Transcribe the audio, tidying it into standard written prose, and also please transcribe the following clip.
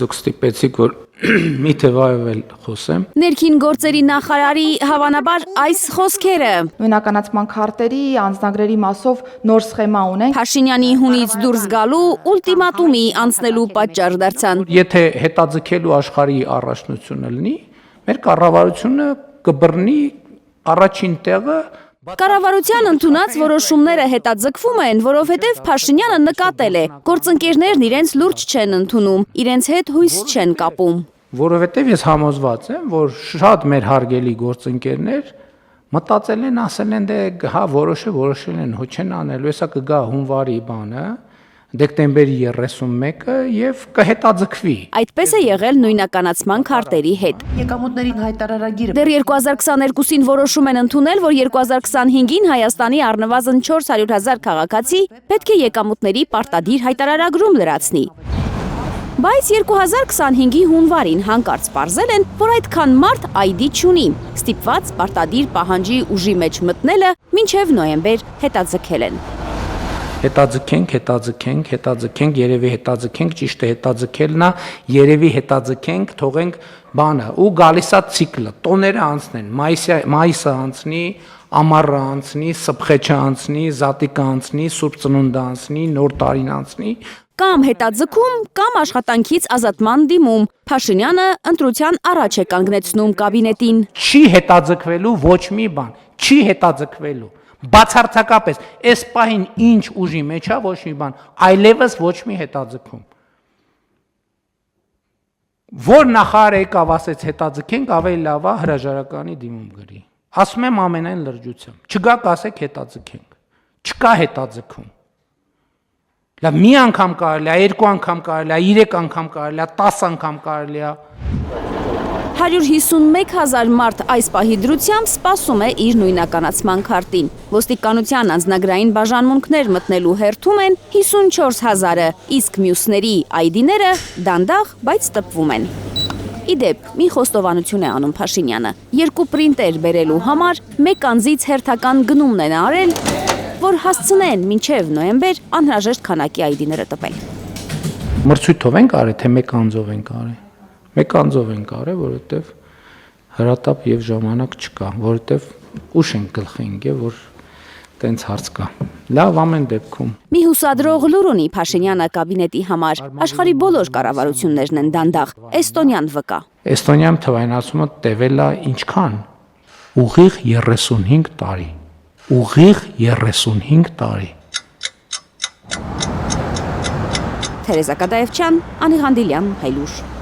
Դուք ստիպեցիք, որ մի թվայով էլ խոսեմ։ Ներքին գործերի նախարարի հավանաբար այս խոսքերը։ Նույնականացման քարտերի, անձնագրերի մասով նոր սխեմա ունենք։ Փաշինյանի հունից դուրս գալու ուլտիմատումի անցնելու պատճառ դարձան։ Եթե հետաձգելու աշխարհի առաջնությունը լինի, մեր կառավարությունը կբռնի առաջին տեղը։ Կառավարության ընդունած որոշումները հետաձգվում են, որովհետև Փաշինյանը նկատել է, գործընկերներն իրենց լուրջ չեն ընդունում, իրենց հետ հույս չեն կապում։ Որովհետև ես համոզված եմ, որ շատ մեր հարգելի գործընկերներ մտածել են, ասել են, դե հա որոշել են, հո չեն անելու, հեսա կգա հունվարի բանը, դեկտեմբերի 31-ը եւ կհետաձգվի։ Այդպես է եղել նույնականացման քարտերի հետ։ Եկամուտներին հայտարարագիրը Դեռ 2022-ին որոշում են ընդունել, որ 2025-ին Հայաստանի առնվազն 400,000 քաղաքացի պետք է եկամուտների պարտադիր հայտարարագրում լրացնի։ Բայց 2025-ի հունվարին հանկարծ պարզել են, որ այդքան մարդ ID չունի, ստիպված պարտադիր պահանջի ուժի մեջ մտնելը մինչև նոյեմբեր հետաձգել են։ Հետաձգենք, երևի հետաձգենք, ճիշտ է հետաձգելն է, երևի հետաձգենք, թողենք բանը ու գալիս է ցիկլը, տոները անցնեն, մայիսը անցնի, ամառը անցնի, սփխեչը անցնի, զատիկը անցնի, Սուրբ Ծնունդը անցնի, Նոր տարին անցնի։ Կամ հետաձգում, կամ աշխատանքից ազատման դիմում։ Փաշինյանը ընտրության առաջ է կանգնեցնում կաբինետին։ Չի հետաձգվելու ոչ մի բան, չի հետաձգվելու։ Բացարձակապես, այս պահին ինչ ուժի մեջ է ոչ մի բան, այլևս ոչ մի հետաձգում։ Որ նախարար եկավ ասեց հետաձգենք, ավելի լավ է հրաժարականի դիմում գրի։ Ասում եմ ամենայն լրջությամբ։ Չգաք ասեք հետաձգենք։ Չկա հետաձգում։ Լավ, մի անգամ կարելի է, երկու անգամ կարելի է, 3 անգամ կարելի է, 10 անգամ կարելի է։ 151,000 մարդ այս պահի դրությամբ սպասում է իր նույնականացման քարտին։ Ոստիկանության անձնագրային բաժանմունքներ մտնելու հերթում են 54,000-ը, իսկ մյուսների ID-ները դանդաղ, բայց տպվում են։ Իդեպ, մի խոստովանություն է անում Փաշինյանը։ 2 պրինտեր բերելու համար 1 անձից հերթական գնումն են արել, որ հասցնեն մինչև նոյեմբեր անհրաժեշտ քանակի ID-ները տպել։ Մրցույթով ենք արել, թե 1 անձով ենք արել։ 1 անձով ենք արել, որովհետև հրատապ եւ ժամանակ չկա, որովհետև ուշ ենք գլխի ընկել, որ տենց հարց կա։ Լավ, ամեն դեպքում։ Մի հուսադրող լուր ունի Փաշինյանը կաբինետի համար։ Աշխարհի բոլոր կառավարություններն են դանդաղ։ Էստոնյան վկա։ Էստոնիայում թվայնացումը տևել է ինչքան։ Ուղիղ 35 տարի։ Ուղիղ 35 տարի։ Թերեզա Կադաևչյան, Անի Ղանդիլյան, Հայլուր։